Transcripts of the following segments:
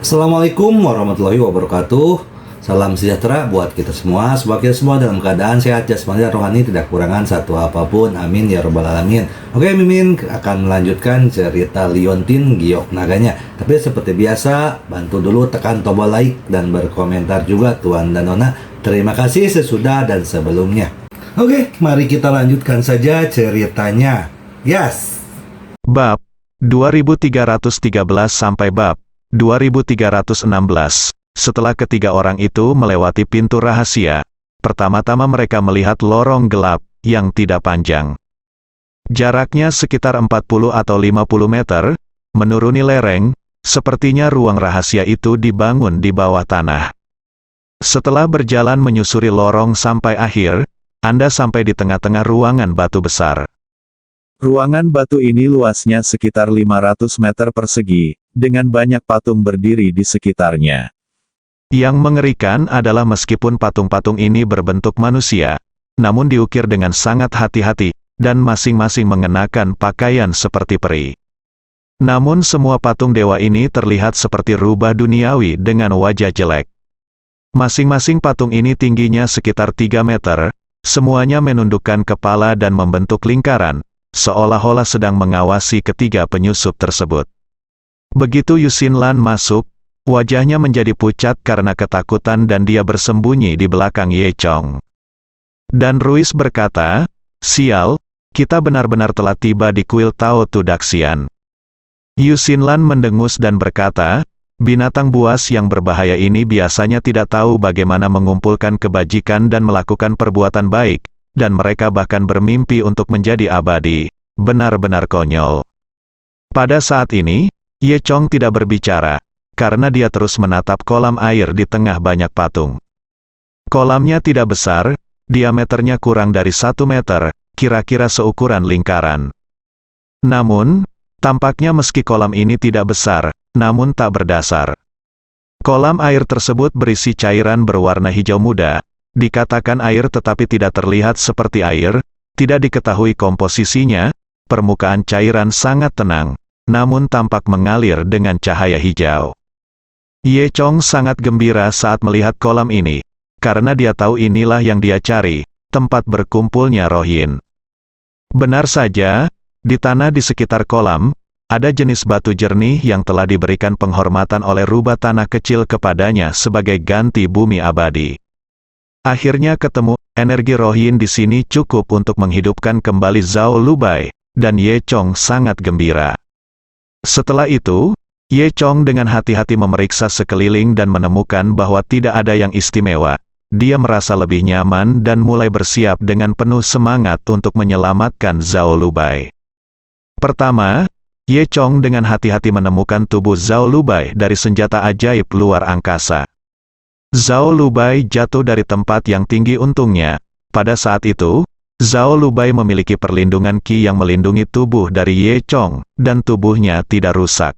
Assalamualaikum warahmatullahi wabarakatuh. Salam sejahtera buat kita semua. Semoga kita semua dalam keadaan sehat jasmani dan rohani, tidak kekurangan satu apapun. Amin ya robbal alamin. Oke, Mimin akan melanjutkan cerita Liontin Giok Naganya. Tapi seperti biasa, bantu dulu tekan tombol like dan berkomentar juga Tuan dan Nona. Terima kasih sesudah dan sebelumnya. Oke, mari kita lanjutkan saja ceritanya. Yes. Bab 2313 sampai bab 2316. Setelah ketiga orang itu melewati pintu rahasia, pertama-tama mereka melihat lorong gelap yang tidak panjang. Jaraknya sekitar 40 atau 50 meter, menuruni lereng, sepertinya ruang rahasia itu dibangun di bawah tanah. Setelah berjalan menyusuri lorong sampai akhir, Anda sampai di tengah-tengah ruangan batu besar. Ruangan batu ini luasnya sekitar 500 meter persegi, dengan banyak patung berdiri di sekitarnya. Yang mengerikan adalah meskipun patung-patung ini berbentuk manusia, namun diukir dengan sangat hati-hati, dan masing-masing mengenakan pakaian seperti peri. Namun semua patung dewa ini terlihat seperti rubah duniawi dengan wajah jelek. Masing-masing patung ini tingginya sekitar 3 meter, semuanya menundukkan kepala dan membentuk lingkaran, seolah-olah sedang mengawasi ketiga penyusup tersebut. Begitu Yusinlan masuk, wajahnya menjadi pucat karena ketakutan dan dia bersembunyi di belakang Ye Chong. Dan Ruis berkata, "Sial, kita benar-benar telah tiba di kuil Tao Tu Daxian." Yusinlan mendengus dan berkata, "Binatang buas yang berbahaya ini biasanya tidak tahu bagaimana mengumpulkan kebajikan dan melakukan perbuatan baik, dan mereka bahkan bermimpi untuk menjadi abadi. Benar-benar konyol." Pada saat ini, Ye Chong tidak berbicara, karena dia terus menatap kolam air di tengah banyak patung. Kolamnya tidak besar, diameternya kurang dari 1 meter, kira-kira seukuran lingkaran. Namun, tampaknya meski kolam ini tidak besar, namun tak berdasar. Kolam air tersebut berisi cairan berwarna hijau muda, dikatakan air tetapi tidak terlihat seperti air, tidak diketahui komposisinya, permukaan cairan sangat tenang, namun tampak mengalir dengan cahaya hijau. Ye Chong sangat gembira saat melihat kolam ini, karena dia tahu inilah yang dia cari, tempat berkumpulnya rohin. Benar saja, di tanah di sekitar kolam, ada jenis batu jernih yang telah diberikan penghormatan oleh rubah tanah kecil kepadanya sebagai ganti bumi abadi. Akhirnya ketemu, energi rohin di sini cukup untuk menghidupkan kembali Zhao Lubai, dan Ye Chong sangat gembira. Setelah itu, Ye Chong dengan hati-hati memeriksa sekeliling dan menemukan bahwa tidak ada yang istimewa. Dia merasa lebih nyaman dan mulai bersiap dengan penuh semangat untuk menyelamatkan Zhao Lubai. Pertama, Ye Chong dengan hati-hati menemukan tubuh Zhao Lubai dari senjata ajaib luar angkasa. Zhao Lubai jatuh dari tempat yang tinggi untungnya. Pada saat itu, Zhao Lubai memiliki perlindungan Qi yang melindungi tubuh dari Ye Chong, dan tubuhnya tidak rusak.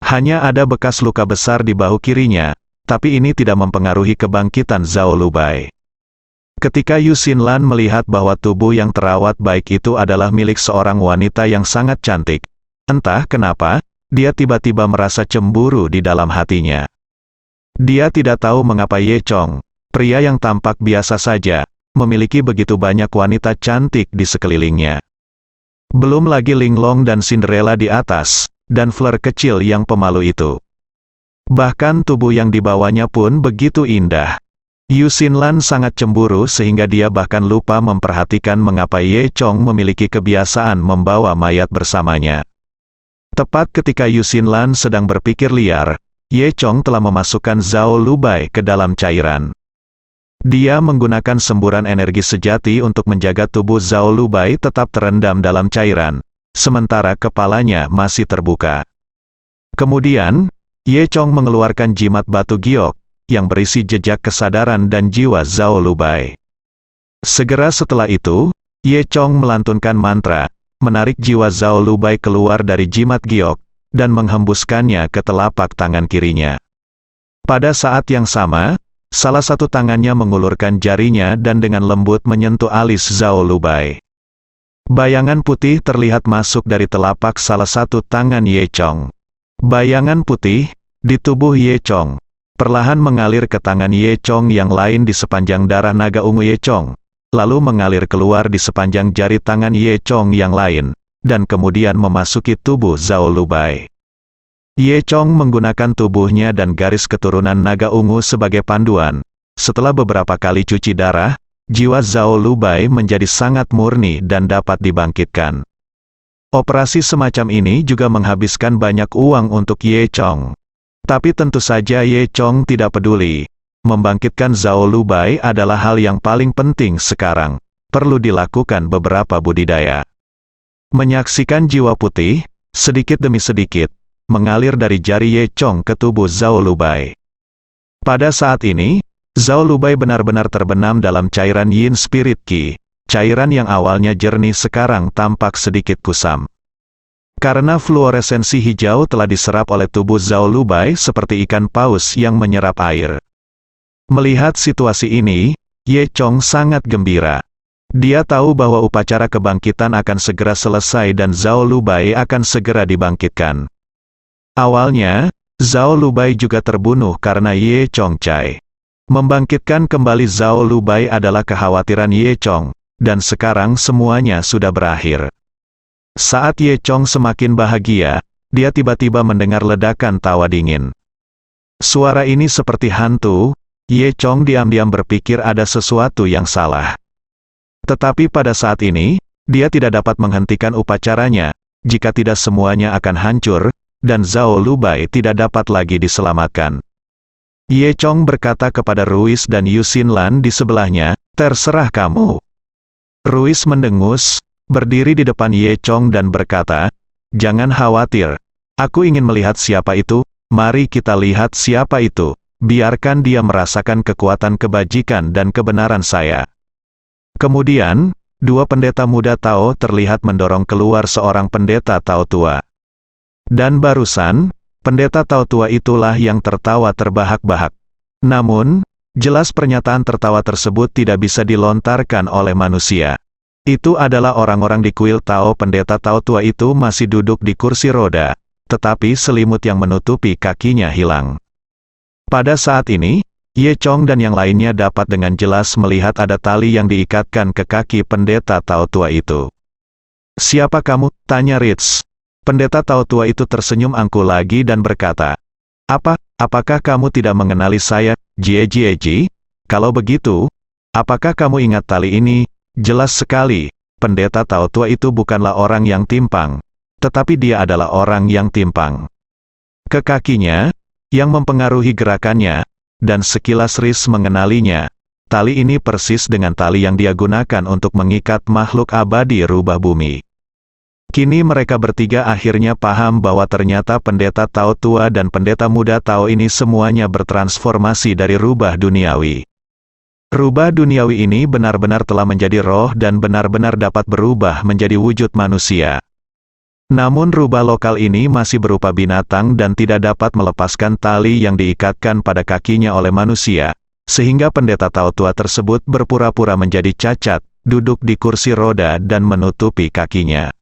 Hanya ada bekas luka besar di bahu kirinya, tapi ini tidak mempengaruhi kebangkitan Zhao Lubai. Ketika Yusinlan melihat bahwa tubuh yang terawat baik itu adalah milik seorang wanita yang sangat cantik, entah kenapa, dia tiba-tiba merasa cemburu di dalam hatinya. Dia tidak tahu mengapa Ye Chong, pria yang tampak biasa saja, memiliki begitu banyak wanita cantik di sekelilingnya. Belum lagi Linglong dan Cinderella di atas, dan Fleur kecil yang pemalu itu. Bahkan tubuh yang dibawanya pun begitu indah. Yusinlan sangat cemburu sehingga dia bahkan lupa memperhatikan mengapa Ye Chong memiliki kebiasaan membawa mayat bersamanya. Tepat ketika Yusinlan sedang berpikir liar, Ye Chong telah memasukkan Zhao Lubai ke dalam cairan. Dia menggunakan semburan energi sejati untuk menjaga tubuh Zhao Lubai tetap terendam dalam cairan, sementara kepalanya masih terbuka. Kemudian, Ye Chong mengeluarkan jimat batu giok, yang berisi jejak kesadaran dan jiwa Zhao Lubai. Segera setelah itu, Ye Chong melantunkan mantra, menarik jiwa Zhao Lubai keluar dari jimat giok, dan menghembuskannya ke telapak tangan kirinya. Pada saat yang sama, salah satu tangannya mengulurkan jarinya dan dengan lembut menyentuh alis Zhao Lubai. Bayangan putih terlihat masuk dari telapak salah satu tangan Ye Chong. Bayangan putih, di tubuh Ye Chong. Perlahan mengalir ke tangan Ye Chong yang lain di sepanjang darah naga ungu Ye Chong, lalu mengalir keluar di sepanjang jari tangan Ye Chong yang lain, dan kemudian memasuki tubuh Zhao Lubai. Ye Chong menggunakan tubuhnya dan garis keturunan naga ungu sebagai panduan. Setelah beberapa kali cuci darah, jiwa Zhao Lubai menjadi sangat murni dan dapat dibangkitkan. Operasi semacam ini juga menghabiskan banyak uang untuk Ye Chong. Tapi tentu saja Ye Chong tidak peduli. Membangkitkan Zhao Lubai adalah hal yang paling penting sekarang. Perlu dilakukan beberapa budidaya. Menyaksikan jiwa putih, sedikit demi sedikit, mengalir dari jari Ye Chong ke tubuh Zhao Lubai. Pada saat ini, Zhao Lubai benar-benar terbenam dalam cairan Yin Spirit Qi. Cairan yang awalnya jernih sekarang tampak sedikit kusam. Karena fluoresensi hijau telah diserap oleh tubuh Zhao Lubai seperti ikan paus yang menyerap air. Melihat situasi ini, Ye Chong sangat gembira. Dia tahu bahwa upacara kebangkitan akan segera selesai dan Zhao Lubai akan segera dibangkitkan. Awalnya, Zhao Lubai juga terbunuh karena Ye Chong Chai. Membangkitkan kembali Zhao Lubai adalah kekhawatiran Ye Chong, dan sekarang semuanya sudah berakhir. Saat Ye Chong semakin bahagia, dia tiba-tiba mendengar ledakan tawa dingin. Suara ini seperti hantu. Ye Chong diam-diam berpikir ada sesuatu yang salah. Tetapi pada saat ini, dia tidak dapat menghentikan upacaranya, jika tidak semuanya akan hancur, dan Zhao Lubai tidak dapat lagi diselamatkan. Ye Chong berkata kepada Ruiz dan Yu Xinlan di sebelahnya, "Terserah kamu." Ruiz mendengus, berdiri di depan Ye Chong dan berkata, "Jangan khawatir. Aku ingin melihat siapa itu. Mari kita lihat siapa itu. Biarkan dia merasakan kekuatan kebajikan dan kebenaran saya." Kemudian, dua pendeta muda Tao terlihat mendorong keluar seorang pendeta Tao tua. Dan barusan, pendeta Tao tua itulah yang tertawa terbahak-bahak. Namun, jelas pernyataan tertawa tersebut tidak bisa dilontarkan oleh manusia. Itu adalah orang-orang di kuil Tao. Pendeta Tao tua itu masih duduk di kursi roda, tetapi selimut yang menutupi kakinya hilang. Pada saat ini, Ye Chong dan yang lainnya dapat dengan jelas melihat ada tali yang diikatkan ke kaki pendeta Tao tua itu. "Siapa kamu?" tanya Ritz. Pendeta Tao tua itu tersenyum angkuh lagi dan berkata, Apakah kamu tidak mengenali saya, Jie? Kalau begitu, apakah kamu ingat tali ini?" Jelas sekali, pendeta Tao tua itu bukanlah orang yang timpang, tetapi dia adalah orang yang timpang. Ke kakinya, yang mempengaruhi gerakannya, dan sekilas Riz mengenalinya, tali ini persis dengan tali yang dia gunakan untuk mengikat makhluk abadi rubah bumi. Kini mereka bertiga akhirnya paham bahwa ternyata pendeta Tao tua dan pendeta muda Tao ini semuanya bertransformasi dari rubah duniawi. Rubah duniawi ini benar-benar telah menjadi roh dan benar-benar dapat berubah menjadi wujud manusia. Namun rubah lokal ini masih berupa binatang dan tidak dapat melepaskan tali yang diikatkan pada kakinya oleh manusia, sehingga pendeta Tao tua tersebut berpura-pura menjadi cacat, duduk di kursi roda dan menutupi kakinya.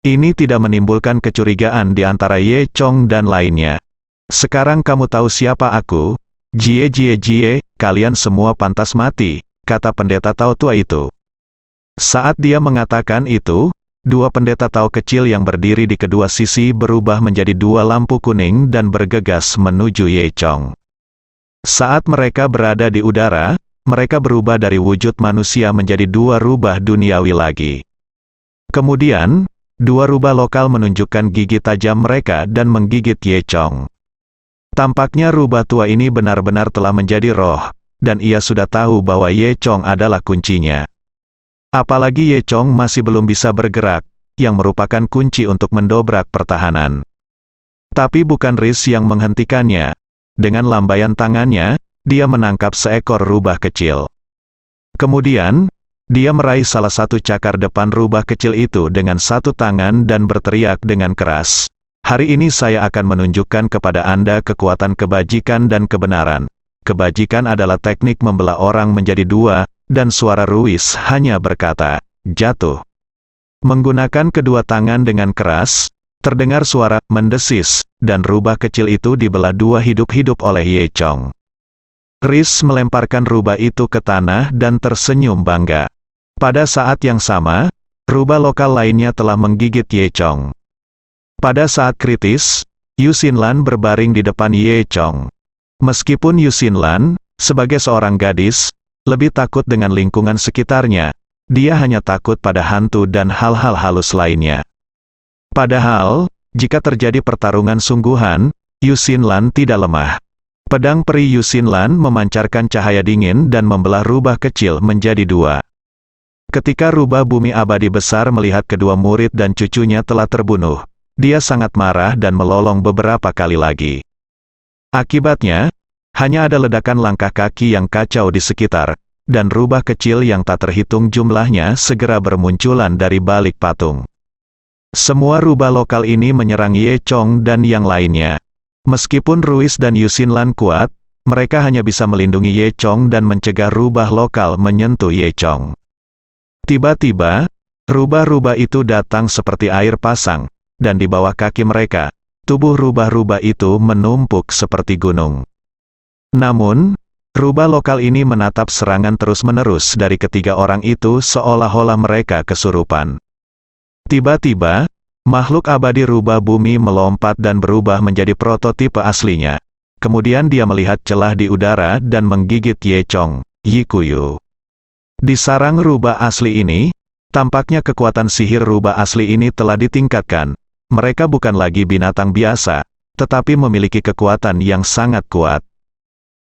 Ini tidak menimbulkan kecurigaan di antara Ye Chong dan lainnya. "Sekarang kamu tahu siapa aku? Jie, kalian semua pantas mati," kata pendeta Tao tua itu. Saat dia mengatakan itu, dua pendeta Tao kecil yang berdiri di kedua sisi berubah menjadi dua lampu kuning dan bergegas menuju Ye Chong. Saat mereka berada di udara, mereka berubah dari wujud manusia menjadi dua rubah duniawi lagi. Kemudian, dua rubah lokal menunjukkan gigi tajam mereka dan menggigit Ye Chong. Tampaknya rubah tua ini benar-benar telah menjadi roh, dan ia sudah tahu bahwa Ye Chong adalah kuncinya. Apalagi Ye Chong masih belum bisa bergerak, yang merupakan kunci untuk mendobrak pertahanan. Tapi bukan Riz yang menghentikannya. Dengan lambaian tangannya, dia menangkap seekor rubah kecil. Kemudian, dia meraih salah satu cakar depan rubah kecil itu dengan satu tangan dan berteriak dengan keras, "Hari ini saya akan menunjukkan kepada Anda kekuatan kebajikan dan kebenaran. Kebajikan adalah teknik membelah orang menjadi dua," dan suara Ruiz hanya berkata, "Jatuh." Menggunakan kedua tangan dengan keras, terdengar suara mendesis dan rubah kecil itu dibelah dua hidup-hidup oleh Ye Chong. Riz melemparkan rubah itu ke tanah dan tersenyum bangga. Pada saat yang sama, rubah lokal lainnya telah menggigit Ye Chong. Pada saat kritis, Yu Xinlan berbaring di depan Ye Chong. Meskipun Yu Xinlan, sebagai seorang gadis, lebih takut dengan lingkungan sekitarnya, dia hanya takut pada hantu dan hal-hal halus lainnya. Padahal, jika terjadi pertarungan sungguhan, Yu Xinlan tidak lemah. Pedang peri Yu Xinlan memancarkan cahaya dingin dan membelah rubah kecil menjadi dua. Ketika rubah bumi abadi besar melihat kedua murid dan cucunya telah terbunuh, dia sangat marah dan melolong beberapa kali lagi. Akibatnya, hanya ada ledakan langkah kaki yang kacau di sekitar, dan rubah kecil yang tak terhitung jumlahnya segera bermunculan dari balik patung. Semua rubah lokal ini menyerang Ye Chong dan yang lainnya. Meskipun Ruiz dan Yu Xinlan kuat, mereka hanya bisa melindungi Ye Chong dan mencegah rubah lokal menyentuh Ye Chong. Tiba-tiba, rubah-rubah itu datang seperti air pasang, dan di bawah kaki mereka, tubuh rubah-rubah itu menumpuk seperti gunung. Namun, rubah lokal ini menatap serangan terus-menerus dari ketiga orang itu seolah-olah mereka kesurupan. Tiba-tiba, makhluk abadi rubah bumi melompat dan berubah menjadi prototipe aslinya. Kemudian dia melihat celah di udara dan menggigit Ye Chong, Yi Kuyu. Di sarang rubah asli ini, tampaknya kekuatan sihir rubah asli ini telah ditingkatkan. Mereka bukan lagi binatang biasa, tetapi memiliki kekuatan yang sangat kuat.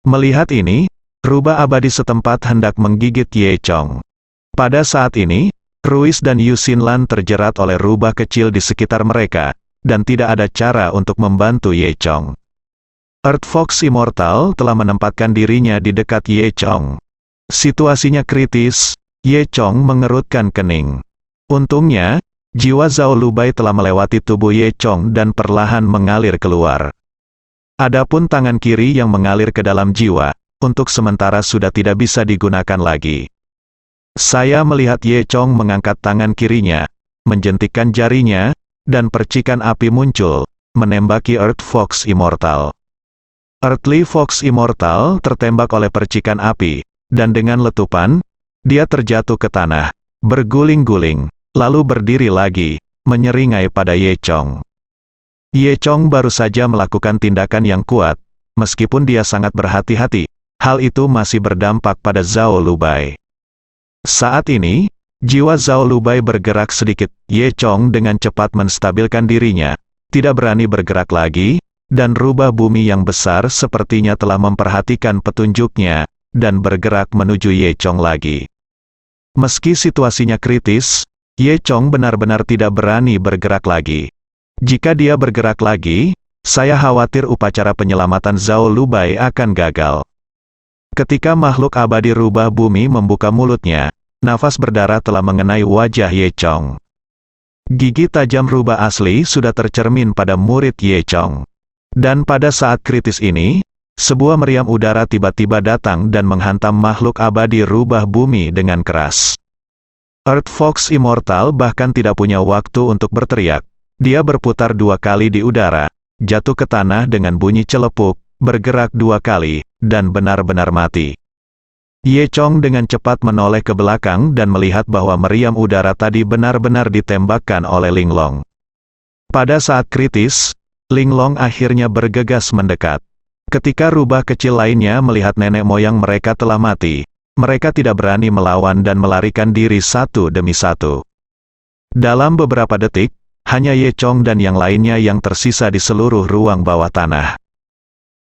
Melihat ini, rubah abadi setempat hendak menggigit Ye Chong. Pada saat ini, Ruiz dan Yu Xinlan terjerat oleh rubah kecil di sekitar mereka, dan tidak ada cara untuk membantu Ye Chong. Earth Fox Immortal telah menempatkan dirinya di dekat Ye Chong. Situasinya kritis, Ye Chong mengerutkan kening. Untungnya, jiwa Zhao Lubai telah melewati tubuh Ye Chong dan perlahan mengalir keluar. Adapun tangan kiri yang mengalir ke dalam jiwa, untuk sementara sudah tidak bisa digunakan lagi. Saya melihat Ye Chong mengangkat tangan kirinya, menjentikkan jarinya, dan percikan api muncul, menembaki Earth Fox Immortal. Earthly Fox Immortal tertembak oleh percikan api, dan dengan letupan, dia terjatuh ke tanah, berguling-guling, lalu berdiri lagi, menyeringai pada Ye Chong. Ye Chong baru saja melakukan tindakan yang kuat, meskipun dia sangat berhati-hati, hal itu masih berdampak pada Zhao Lubai. Saat ini, jiwa Zhao Lubai bergerak sedikit. Ye Chong dengan cepat menstabilkan dirinya, tidak berani bergerak lagi, dan rubah bumi yang besar sepertinya telah memperhatikan petunjuknya, dan bergerak menuju Ye Chong lagi. Meski situasinya kritis, Ye Chong benar-benar tidak berani bergerak lagi. Jika dia bergerak lagi, saya khawatir upacara penyelamatan Zhao Lubai akan gagal. Ketika makhluk abadi rubah bumi membuka mulutnya, nafas berdarah telah mengenai wajah Ye Chong. Gigi tajam rubah asli sudah tercermin pada murid Ye Chong. Dan pada saat kritis ini, sebuah meriam udara tiba-tiba datang dan menghantam makhluk abadi rubah bumi dengan keras. Earth Fox Immortal bahkan tidak punya waktu untuk berteriak. Dia berputar dua kali di udara, jatuh ke tanah dengan bunyi celepuk, bergerak dua kali, dan benar-benar mati. Ye Chong dengan cepat menoleh ke belakang dan melihat bahwa meriam udara tadi benar-benar ditembakkan oleh Linglong. Pada saat kritis, Linglong akhirnya bergegas mendekat. Ketika rubah kecil lainnya melihat nenek moyang mereka telah mati, mereka tidak berani melawan dan melarikan diri satu demi satu. Dalam beberapa detik, hanya Ye Chong dan yang lainnya yang tersisa di seluruh ruang bawah tanah.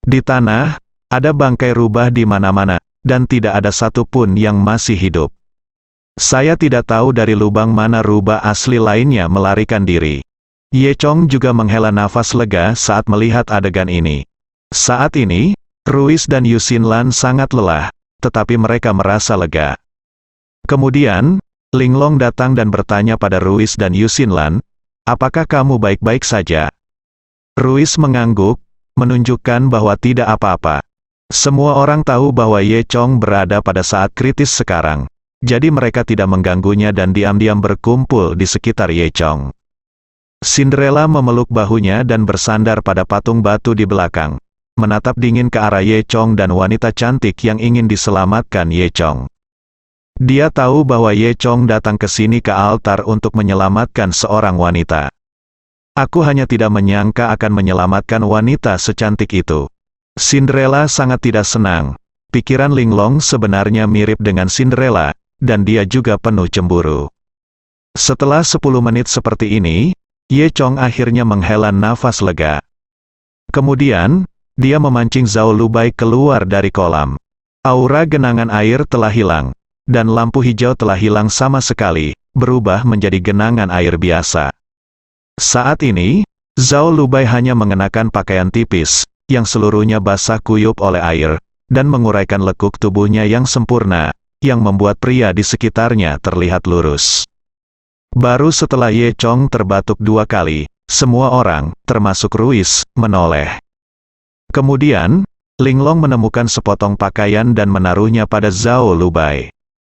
Di tanah, ada bangkai rubah di mana-mana, dan tidak ada satupun yang masih hidup. Saya tidak tahu dari lubang mana rubah asli lainnya melarikan diri. Ye Chong juga menghela nafas lega saat melihat adegan ini. Saat ini, Ruiz dan Yu Xinlan sangat lelah, tetapi mereka merasa lega. Kemudian, Linglong datang dan bertanya pada Ruiz dan Yu Xinlan, "Apakah kamu baik-baik saja?" Ruiz mengangguk, menunjukkan bahwa tidak apa-apa. Semua orang tahu bahwa Ye Chong berada pada saat kritis sekarang, jadi mereka tidak mengganggunya dan diam-diam berkumpul di sekitar Ye Chong. Cinderella memeluk bahunya dan bersandar pada patung batu di belakang, menatap dingin ke arah Ye Chong dan wanita cantik yang ingin diselamatkan Ye Chong. Dia tahu bahwa Ye Chong datang ke sini ke altar untuk menyelamatkan seorang wanita. Aku hanya tidak menyangka akan menyelamatkan wanita secantik itu. Cinderella sangat tidak senang. Pikiran Linglong sebenarnya mirip dengan Cinderella, dan dia juga penuh cemburu. Setelah 10 menit seperti ini, Ye Chong akhirnya menghela nafas lega. Kemudian, dia memancing Zhao Lubai keluar dari kolam. Aura genangan air telah hilang, dan lampu hijau telah hilang sama sekali, berubah menjadi genangan air biasa. Saat ini, Zhao Lubai hanya mengenakan pakaian tipis, yang seluruhnya basah kuyup oleh air, dan menguraikan lekuk tubuhnya yang sempurna, yang membuat pria di sekitarnya terlihat lurus. Baru setelah Ye Chong terbatuk 2 kali, semua orang, termasuk Ruiz, menoleh. Kemudian, Linglong menemukan sepotong pakaian dan menaruhnya pada Zhao Lubai.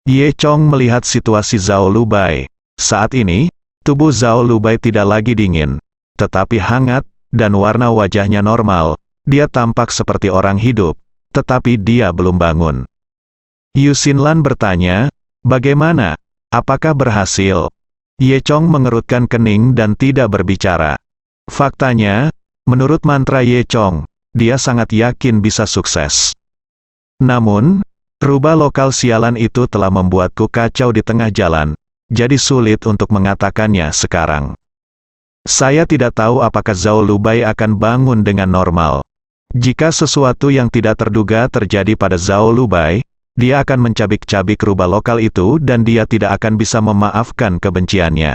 Ye Chong melihat situasi Zhao Lubai. Saat ini, tubuh Zhao Lubai tidak lagi dingin, tetapi hangat, dan warna wajahnya normal. Dia tampak seperti orang hidup, tetapi dia belum bangun. Yu Xinlan bertanya, "Bagaimana? Apakah berhasil?" Ye Chong mengerutkan kening dan tidak berbicara. Faktanya, menurut mantra Ye Chong, dia sangat yakin bisa sukses. Namun, rubah lokal sialan itu telah membuatku kacau di tengah jalan, jadi sulit untuk mengatakannya sekarang. Saya tidak tahu apakah Zhao Lubai akan bangun dengan normal. Jika sesuatu yang tidak terduga terjadi pada Zhao Lubai, dia akan mencabik-cabik rubah lokal itu dan dia tidak akan bisa memaafkan kebenciannya.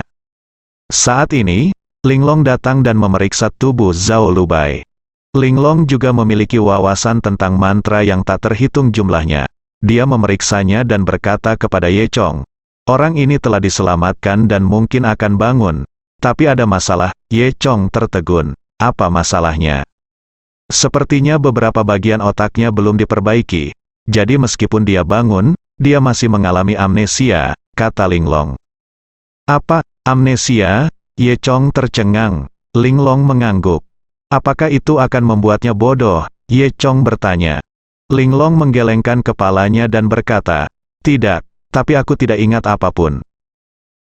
Saat ini, Linglong datang dan memeriksa tubuh Zhao Lubai. Linglong juga memiliki wawasan tentang mantra yang tak terhitung jumlahnya. Dia memeriksanya dan berkata kepada Ye Chong, "Orang ini telah diselamatkan dan mungkin akan bangun. Tapi ada masalah." Ye Chong tertegun. "Apa masalahnya?" "Sepertinya beberapa bagian otaknya belum diperbaiki. Jadi meskipun dia bangun, dia masih mengalami amnesia," kata Linglong. "Apa, amnesia?" Ye Chong tercengang. Linglong mengangguk. "Apakah itu akan membuatnya bodoh?" Ye Chong bertanya. Linglong menggelengkan kepalanya dan berkata, "Tidak, tapi aku tidak ingat apapun."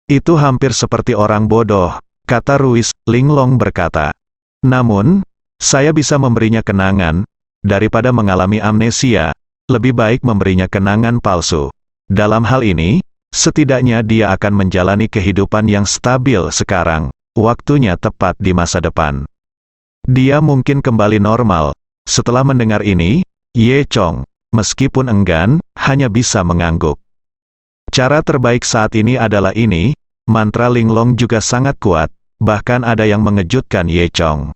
"Itu hampir seperti orang bodoh," kata Ruiz. Linglong berkata. "Namun, saya bisa memberinya kenangan. Daripada mengalami amnesia, lebih baik memberinya kenangan palsu. Dalam hal ini, setidaknya dia akan menjalani kehidupan yang stabil sekarang. Waktunya tepat di masa depan. Dia mungkin kembali normal." Setelah mendengar ini, Ye Chong, meskipun enggan, hanya bisa mengangguk. Cara terbaik saat ini adalah ini. Mantra Linglong juga sangat kuat, bahkan ada yang mengejutkan Ye Chong.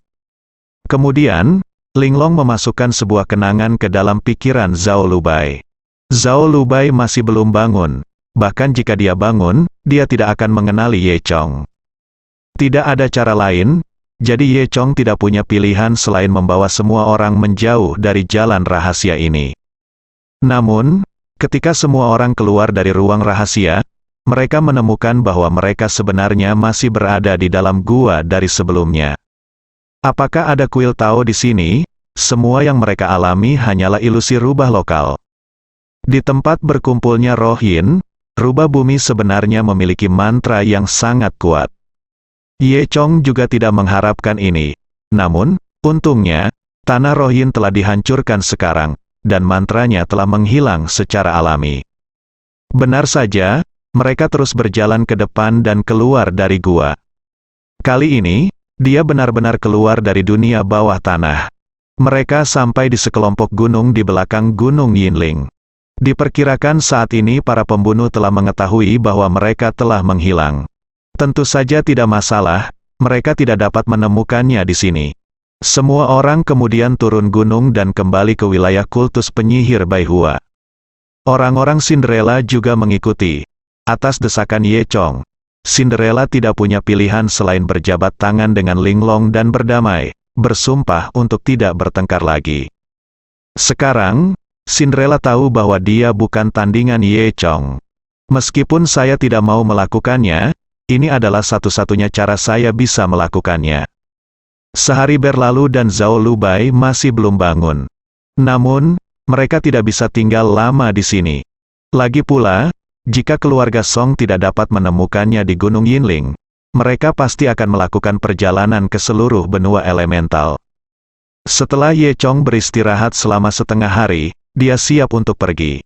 Kemudian, Linglong memasukkan sebuah kenangan ke dalam pikiran Zhao Lubai. Zhao Lubai masih belum bangun. Bahkan jika dia bangun, dia tidak akan mengenali Ye Chong. Tidak ada cara lain, jadi Ye Chong tidak punya pilihan selain membawa semua orang menjauh dari jalan rahasia ini. Namun, ketika semua orang keluar dari ruang rahasia, mereka menemukan bahwa mereka sebenarnya masih berada di dalam gua dari sebelumnya. Apakah ada kuil Tao di sini? Semua yang mereka alami hanyalah ilusi rubah lokal. Di tempat berkumpulnya roh yin, rubah bumi sebenarnya memiliki mantra yang sangat kuat. Ye Chong juga tidak mengharapkan ini. Namun, untungnya, tanah roh yin telah dihancurkan sekarang, dan mantranya telah menghilang secara alami. Benar saja, mereka terus berjalan ke depan dan keluar dari gua. Kali ini, dia benar-benar keluar dari dunia bawah tanah. Mereka sampai di sekelompok gunung di belakang Gunung Yinling. Diperkirakan saat ini para pembunuh telah mengetahui bahwa mereka telah menghilang. Tentu saja tidak masalah, mereka tidak dapat menemukannya di sini. Semua orang kemudian turun gunung dan kembali ke wilayah kultus penyihir Baihua. Orang-orang Cinderella juga mengikuti. Atas desakan Ye Chong, Cinderella tidak punya pilihan selain berjabat tangan dengan Linglong dan berdamai, bersumpah untuk tidak bertengkar lagi. Sekarang, Cinderella tahu bahwa dia bukan tandingan Ye Chong. Meskipun saya tidak mau melakukannya, Ini adalah satu-satunya cara saya bisa melakukannya. Sehari berlalu dan Zhao Lubai masih belum bangun. Namun, mereka tidak bisa tinggal lama di sini. Lagi pula, jika keluarga Song tidak dapat menemukannya di Gunung Yinling, mereka pasti akan melakukan perjalanan ke seluruh benua elemental. Setelah Ye Chong beristirahat selama setengah hari, dia siap untuk pergi.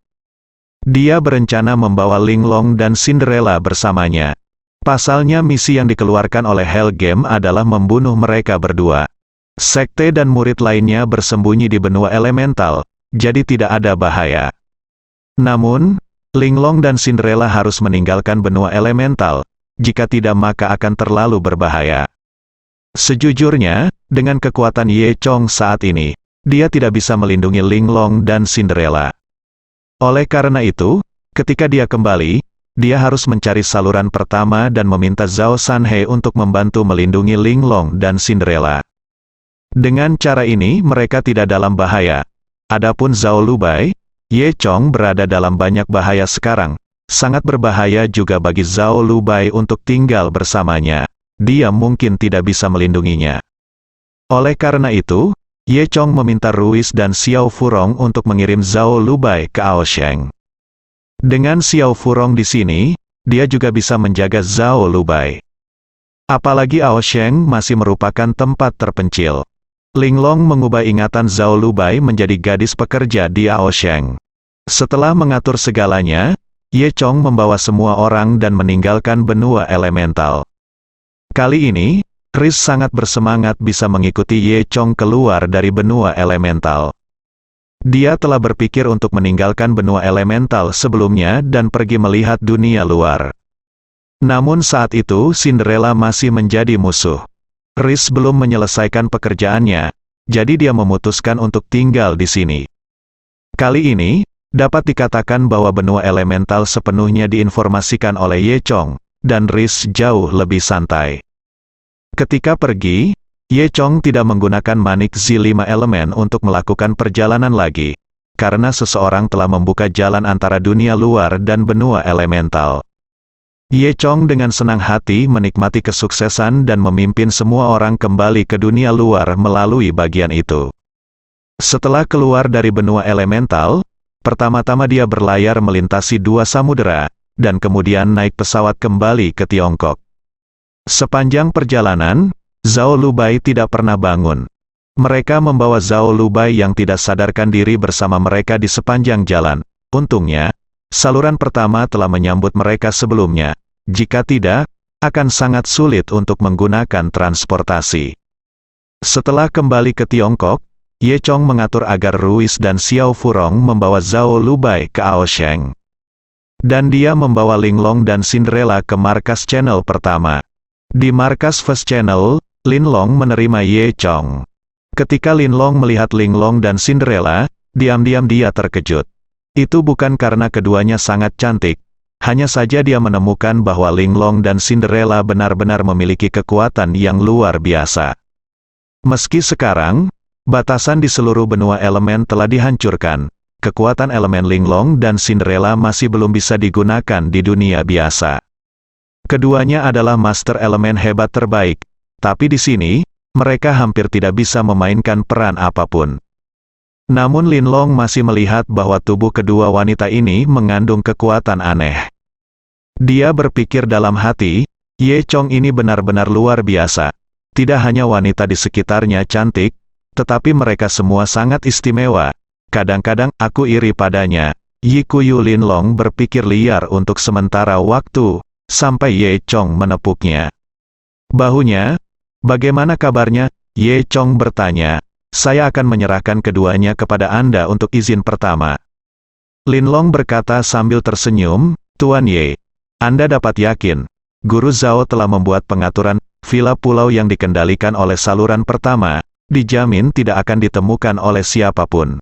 Dia berencana membawa Linglong dan Cinderella bersamanya. Pasalnya misi yang dikeluarkan oleh Hell Game adalah membunuh mereka berdua. Sekte dan murid lainnya bersembunyi di benua elemental, jadi tidak ada bahaya. Namun, Linglong dan Cinderella harus meninggalkan benua elemental, jika tidak maka akan terlalu berbahaya. Sejujurnya, dengan kekuatan Ye Chong saat ini, dia tidak bisa melindungi Linglong dan Cinderella. Oleh karena itu, ketika dia kembali, dia harus mencari saluran pertama dan meminta Zhao Sanhe untuk membantu melindungi Linglong dan Cinderella. Dengan cara ini mereka tidak dalam bahaya. Adapun Zhao Lubai, Ye Chong berada dalam banyak bahaya sekarang. Sangat berbahaya juga bagi Zhao Lubai untuk tinggal bersamanya. Dia mungkin tidak bisa melindunginya. Oleh karena itu, Ye Chong meminta Ruiz dan Xiao Furong untuk mengirim Zhao Lubai ke Aosheng. Dengan Xiao Furong di sini, dia juga bisa menjaga Zhao Lubai. Apalagi Aosheng masih merupakan tempat terpencil. Linglong mengubah ingatan Zhao Lubai menjadi gadis pekerja di Aosheng. Setelah mengatur segalanya, Ye Chong membawa semua orang dan meninggalkan benua elemental. Kali ini, Riz sangat bersemangat bisa mengikuti Ye Chong keluar dari benua elemental. Dia telah berpikir untuk meninggalkan benua elemental sebelumnya dan pergi melihat dunia luar. Namun saat itu Cinderella masih menjadi musuh. Riz belum menyelesaikan pekerjaannya, jadi dia memutuskan untuk tinggal di sini. Kali ini, dapat dikatakan bahwa benua elemental sepenuhnya diinformasikan oleh Ye Chong, dan Riz jauh lebih santai. Ketika pergi, Ye Chong tidak menggunakan manik Z5 elemen untuk melakukan perjalanan lagi, karena seseorang telah membuka jalan antara dunia luar dan benua elemental. Ye Chong dengan senang hati menikmati kesuksesan dan memimpin semua orang kembali ke dunia luar melalui bagian itu. Setelah keluar dari benua elemental, pertama-tama dia berlayar melintasi dua samudera, dan kemudian naik pesawat kembali ke Tiongkok. Sepanjang perjalanan, Zhao Lubai tidak pernah bangun. Mereka membawa Zhao Lubai yang tidak sadarkan diri bersama mereka di sepanjang jalan. Untungnya, saluran pertama telah menyambut mereka sebelumnya. Jika tidak, akan sangat sulit untuk menggunakan transportasi. Setelah kembali ke Tiongkok, Ye Chong mengatur agar Ruiz dan Xiao Furong membawa Zhao Lubai ke Aosheng. Dan dia membawa Linglong dan Cinderella ke markas channel pertama. Di markas First Channel, Linglong menerima Ye Chong. Ketika Linglong melihat Linglong dan Cinderella, diam-diam dia terkejut. Itu bukan karena keduanya sangat cantik, hanya saja dia menemukan bahwa Linglong dan Cinderella benar-benar memiliki kekuatan yang luar biasa. Meski sekarang, batasan di seluruh benua elemen telah dihancurkan, kekuatan elemen Linglong dan Cinderella masih belum bisa digunakan di dunia biasa. Keduanya adalah master elemen hebat terbaik. Tapi di sini, mereka hampir tidak bisa memainkan peran apapun. Namun Linglong masih melihat bahwa tubuh kedua wanita ini mengandung kekuatan aneh. Dia berpikir dalam hati, Ye Chong ini benar-benar luar biasa. Tidak hanya wanita di sekitarnya cantik, tetapi mereka semua sangat istimewa. Kadang-kadang aku iri padanya. Yikuyu Linglong berpikir liar untuk sementara waktu, sampai Ye Chong menepuknya. Bahunya, "Bagaimana kabarnya?" Ye Chong bertanya. "Saya akan menyerahkan keduanya kepada Anda untuk izin pertama." Linglong berkata sambil tersenyum, "Tuan Ye, Anda dapat yakin, Guru Zhao telah membuat pengaturan, villa pulau yang dikendalikan oleh saluran pertama, dijamin tidak akan ditemukan oleh siapapun."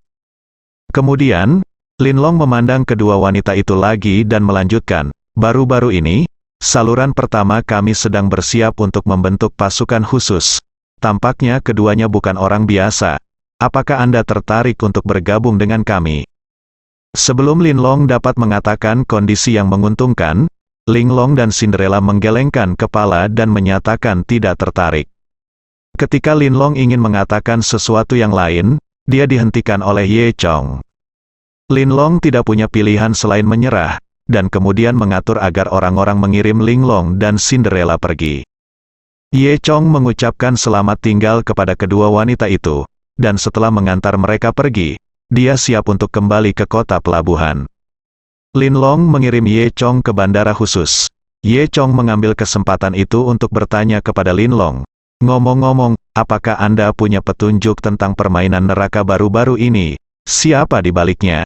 Kemudian, Linglong memandang kedua wanita itu lagi dan melanjutkan, "Baru-baru ini, saluran pertama kami sedang bersiap untuk membentuk pasukan khusus. Tampaknya keduanya bukan orang biasa. Apakah Anda tertarik untuk bergabung dengan kami?" Sebelum Linglong dapat mengatakan kondisi yang menguntungkan, Linglong dan Cinderella menggelengkan kepala dan menyatakan tidak tertarik. Ketika Linlong ingin mengatakan sesuatu yang lain, dia dihentikan oleh Ye Chong. Linlong tidak punya pilihan selain menyerah, dan kemudian mengatur agar orang-orang mengirim Linglong dan Cinderella pergi. Ye Chong mengucapkan selamat tinggal kepada kedua wanita itu, dan setelah mengantar mereka pergi, dia siap untuk kembali ke kota pelabuhan. Linlong mengirim Ye Chong ke bandara khusus. Ye Chong mengambil kesempatan itu untuk bertanya kepada Linlong, "Ngomong-ngomong, apakah Anda punya petunjuk tentang permainan neraka baru-baru ini? Siapa di baliknya?"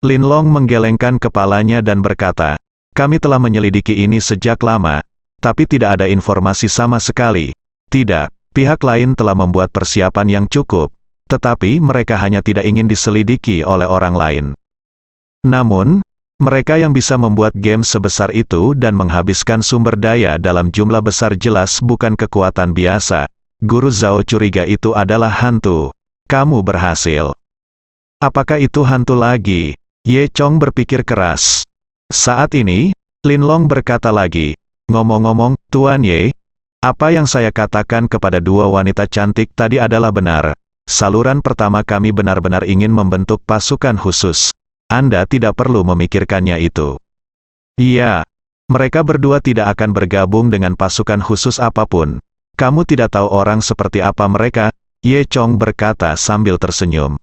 Linlong menggelengkan kepalanya dan berkata, "Kami telah menyelidiki ini sejak lama, tapi tidak ada informasi sama sekali. Tidak, pihak lain telah membuat persiapan yang cukup, tetapi mereka hanya tidak ingin diselidiki oleh orang lain. Namun, mereka yang bisa membuat game sebesar itu dan menghabiskan sumber daya dalam jumlah besar jelas bukan kekuatan biasa. Guru Zhao curiga itu adalah hantu. Kamu berhasil." "Apakah itu hantu lagi?" Ye Chong berpikir keras. Saat ini, Linlong berkata lagi, "Ngomong-ngomong, Tuan Ye, apa yang saya katakan kepada dua wanita cantik tadi adalah benar. Saluran pertama kami benar-benar ingin membentuk pasukan khusus. Anda tidak perlu memikirkannya itu." "Iya, mereka berdua tidak akan bergabung dengan pasukan khusus apapun. Kamu tidak tahu orang seperti apa mereka," Ye Chong berkata sambil tersenyum.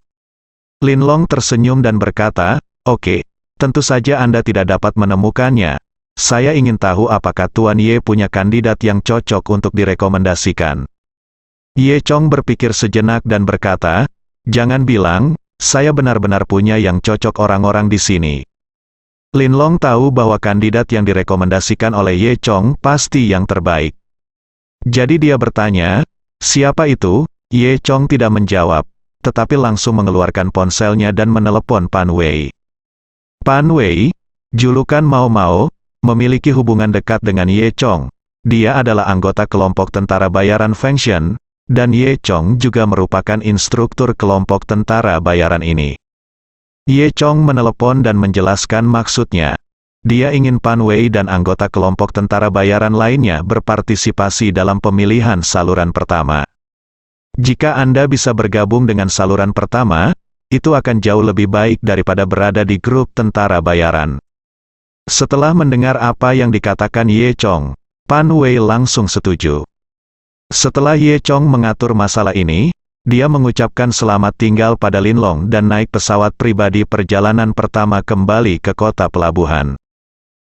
Linlong tersenyum dan berkata, "Oke, tentu saja Anda tidak dapat menemukannya. Saya ingin tahu apakah Tuan Ye punya kandidat yang cocok untuk direkomendasikan." Ye Chong berpikir sejenak dan berkata, "Jangan bilang, saya benar-benar punya yang cocok orang-orang di sini." Linlong tahu bahwa kandidat yang direkomendasikan oleh Ye Chong pasti yang terbaik. Jadi dia bertanya, "Siapa itu?" Ye Chong tidak menjawab, tetapi langsung mengeluarkan ponselnya dan menelepon Pan Wei. Pan Wei, julukan Mao Mao, memiliki hubungan dekat dengan Ye Chong. Dia adalah anggota kelompok tentara bayaran Fengshen, dan Ye Chong juga merupakan instruktur kelompok tentara bayaran ini. Ye Chong menelepon dan menjelaskan maksudnya. Dia ingin Pan Wei dan anggota kelompok tentara bayaran lainnya berpartisipasi dalam pemilihan saluran pertama. Jika Anda bisa bergabung dengan saluran pertama, itu akan jauh lebih baik daripada berada di grup tentara bayaran. Setelah mendengar apa yang dikatakan Ye Chong, Pan Wei langsung setuju. Setelah Ye Chong mengatur masalah ini, dia mengucapkan selamat tinggal pada Linlong dan naik pesawat pribadi perjalanan pertama kembali ke kota pelabuhan.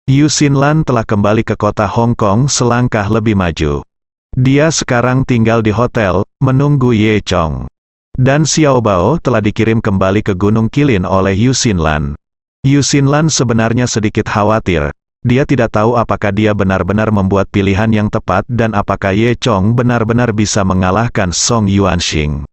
Yu Xinlan telah kembali ke kota Hong Kong selangkah lebih maju. Dia sekarang tinggal di hotel, menunggu Ye Chong. Dan Xiao Bao telah dikirim kembali ke Gunung Qilin oleh Yu Xinlan. Yu Xinlan sebenarnya sedikit khawatir. Dia tidak tahu apakah dia benar-benar membuat pilihan yang tepat dan apakah Ye Chong benar-benar bisa mengalahkan Song Yuanxing.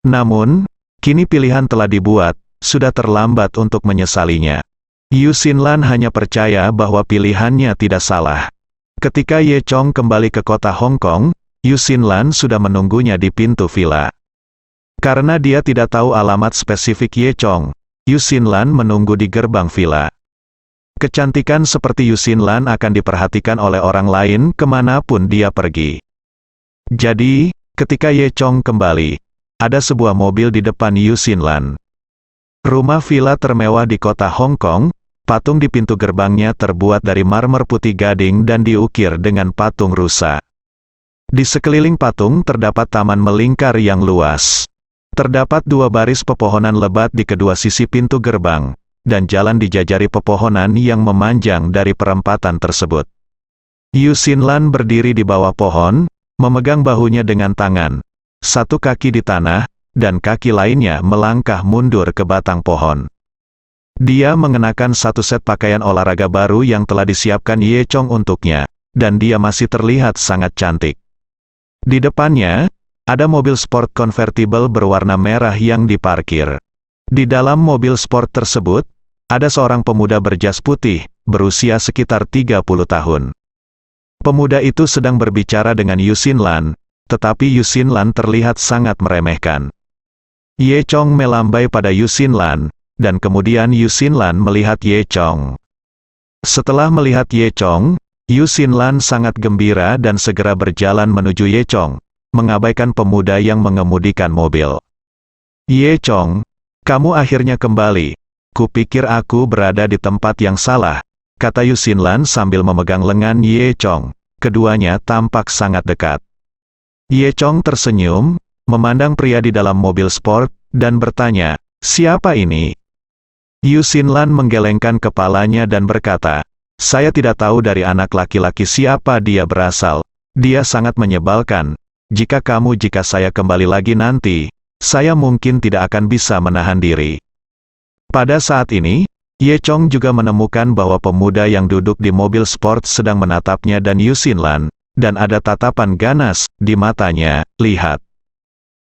Namun, kini pilihan telah dibuat, sudah terlambat untuk menyesalinya. Yu Xinlan hanya percaya bahwa pilihannya tidak salah. Ketika Ye Chong kembali ke kota Hong Kong, Yu Xinlan sudah menunggunya di pintu villa. Karena dia tidak tahu alamat spesifik Ye Chong, Yu Xinlan menunggu di gerbang villa. Kecantikan seperti Yu Xinlan akan diperhatikan oleh orang lain kemanapun dia pergi. Jadi, ketika Ye Chong kembali, ada sebuah mobil di depan Yu Xinlan. Rumah villa termewah di kota Hong Kong, patung di pintu gerbangnya terbuat dari marmer putih gading dan diukir dengan patung rusa. Di sekeliling patung terdapat taman melingkar yang luas. Terdapat dua baris pepohonan lebat di kedua sisi pintu gerbang, dan jalan dijajari pepohonan yang memanjang dari perempatan tersebut. Yu Xinlan berdiri di bawah pohon, memegang bahunya dengan tangan, satu kaki di tanah, dan kaki lainnya melangkah mundur ke batang pohon. Dia mengenakan satu set pakaian olahraga baru yang telah disiapkan Ye Chong untuknya, dan dia masih terlihat sangat cantik. Di depannya, ada mobil sport konvertibel berwarna merah yang diparkir. Di dalam mobil sport tersebut, ada seorang pemuda berjas putih, berusia sekitar 30 tahun. Pemuda itu sedang berbicara dengan Yu Xinlan, tetapi Yu Xinlan terlihat sangat meremehkan. Ye Chong melambai pada Yu Xinlan, dan kemudian Yu Xinlan melihat Ye Chong. Setelah melihat Ye Chong, Yu Xinlan sangat gembira dan segera berjalan menuju Ye Chong, mengabaikan pemuda yang mengemudikan mobil. Ye Chong, kamu akhirnya kembali. Kupikir aku berada di tempat yang salah, kata Yu Xinlan sambil memegang lengan Ye Chong. Keduanya tampak sangat dekat. Ye Chong tersenyum, memandang pria di dalam mobil sport, dan bertanya, siapa ini? Yu Xinlan menggelengkan kepalanya dan berkata, saya tidak tahu dari anak laki-laki siapa dia berasal. Dia sangat menyebalkan. Jika saya kembali lagi nanti, saya mungkin tidak akan bisa menahan diri. Pada saat ini, Ye Chong juga menemukan bahwa pemuda yang duduk di mobil sport sedang menatapnya dan Yu Xinlan, dan ada tatapan ganas di matanya. Lihat.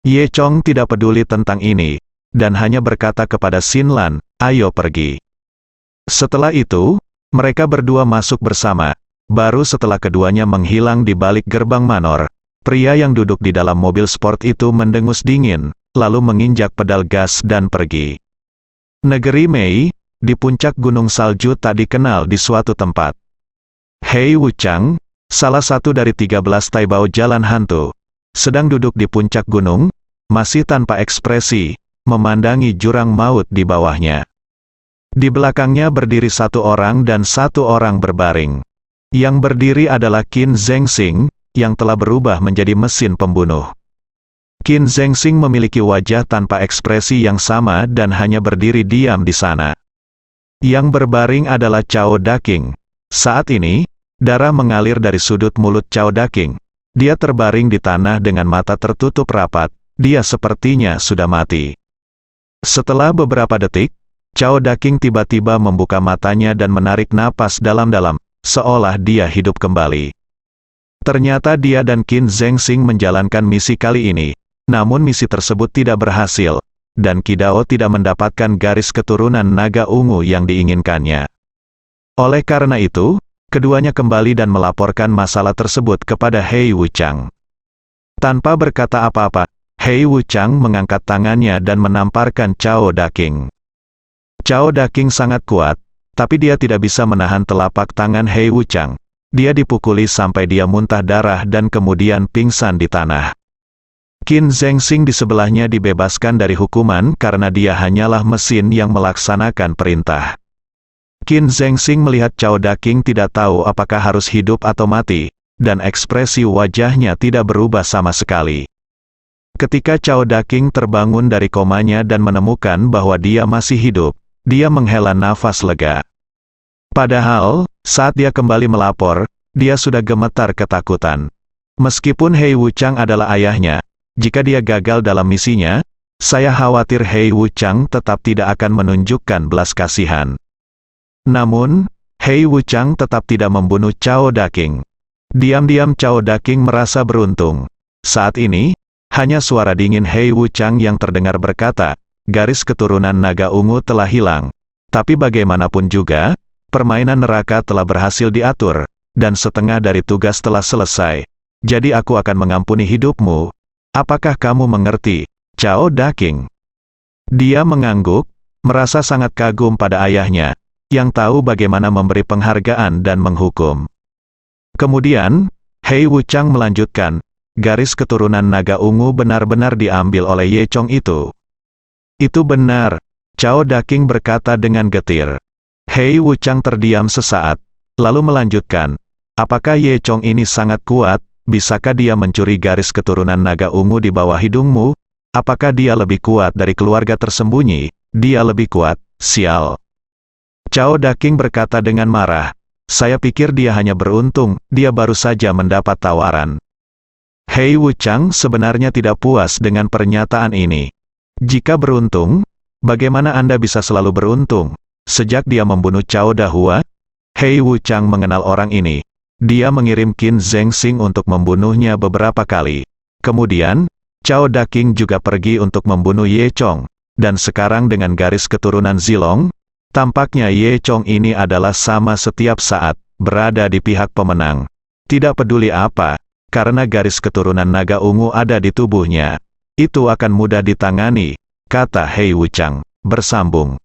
Ye Chong tidak peduli tentang ini, dan hanya berkata kepada Xinlan, ayo pergi. Setelah itu, mereka berdua masuk bersama. Baru setelah keduanya menghilang di balik gerbang manor, pria yang duduk di dalam mobil sport itu mendengus dingin, lalu menginjak pedal gas dan pergi. Negeri Mei, di puncak gunung salju tak dikenal di suatu tempat. Hei Wuchang, salah satu dari 13 taibao jalan hantu, sedang duduk di puncak gunung, masih tanpa ekspresi, memandangi jurang maut di bawahnya. Di belakangnya berdiri satu orang dan satu orang berbaring. Yang berdiri adalah Qin Zhengxing, yang telah berubah menjadi mesin pembunuh. Qin Zhengxing memiliki wajah tanpa ekspresi yang sama dan hanya berdiri diam di sana. Yang berbaring adalah Cao Daking. Saat ini, darah mengalir dari sudut mulut Cao Daking. Dia terbaring di tanah dengan mata tertutup rapat, dia sepertinya sudah mati. Setelah beberapa detik, Cao Daking tiba-tiba membuka matanya dan menarik napas dalam-dalam, seolah dia hidup kembali. Ternyata dia dan Qin Zhengxing menjalankan misi kali ini. Namun misi tersebut tidak berhasil, dan Qidao tidak mendapatkan garis keturunan naga ungu yang diinginkannya. Oleh karena itu, keduanya kembali dan melaporkan masalah tersebut kepada Hei Wuchang. Tanpa berkata apa-apa, Hei Wuchang mengangkat tangannya dan menamparkan Cao Daking. Cao Daking sangat kuat, tapi dia tidak bisa menahan telapak tangan Hei Wuchang. Dia dipukuli sampai dia muntah darah dan kemudian pingsan di tanah. Qin Zhengxing di sebelahnya dibebaskan dari hukuman karena dia hanyalah mesin yang melaksanakan perintah. Qin Zhengxing melihat Cao Daking tidak tahu apakah harus hidup atau mati, dan ekspresi wajahnya tidak berubah sama sekali. Ketika Cao Daking terbangun dari komanya dan menemukan bahwa dia masih hidup, dia menghela nafas lega. Padahal, saat dia kembali melapor, dia sudah gemetar ketakutan. Meskipun Hei Wuchang adalah ayahnya, jika dia gagal dalam misinya, saya khawatir Hei Wuchang tetap tidak akan menunjukkan belas kasihan. Namun, Hei Wuchang tetap tidak membunuh Cao Daking. Diam-diam Cao Daking merasa beruntung. Saat ini, hanya suara dingin Hei Wuchang yang terdengar berkata, garis keturunan naga ungu telah hilang. Tapi bagaimanapun juga, permainan neraka telah berhasil diatur, dan setengah dari tugas telah selesai. Jadi aku akan mengampuni hidupmu. Apakah kamu mengerti, Cao Daking? Dia mengangguk, merasa sangat kagum pada ayahnya, yang tahu bagaimana memberi penghargaan dan menghukum. Kemudian, Hei Wuchang melanjutkan, garis keturunan naga ungu benar-benar diambil oleh Ye Chong itu. Itu benar, Cao Daking berkata dengan getir. Hei Wuchang terdiam sesaat, lalu melanjutkan, apakah Ye Chong ini sangat kuat? Bisakah dia mencuri garis keturunan naga ungu di bawah hidungmu? Apakah dia lebih kuat dari keluarga tersembunyi? Dia lebih kuat, sial. Cao Daking berkata dengan marah. Saya pikir dia hanya beruntung, dia baru saja mendapat tawaran. Hei Wuchang sebenarnya tidak puas dengan pernyataan ini. Jika beruntung, bagaimana Anda bisa selalu beruntung? Sejak dia membunuh Cao Dahua, Hei Wuchang mengenal orang ini. Dia mengirim Qin Zhengxing untuk membunuhnya beberapa kali. Kemudian, Cao Daking juga pergi untuk membunuh Ye Chong. Dan sekarang dengan garis keturunan Zilong, tampaknya Ye Chong ini adalah sama setiap saat, berada di pihak pemenang. Tidak peduli apa, karena garis keturunan naga ungu ada di tubuhnya. Itu akan mudah ditangani, kata Hei Wuchang, bersambung.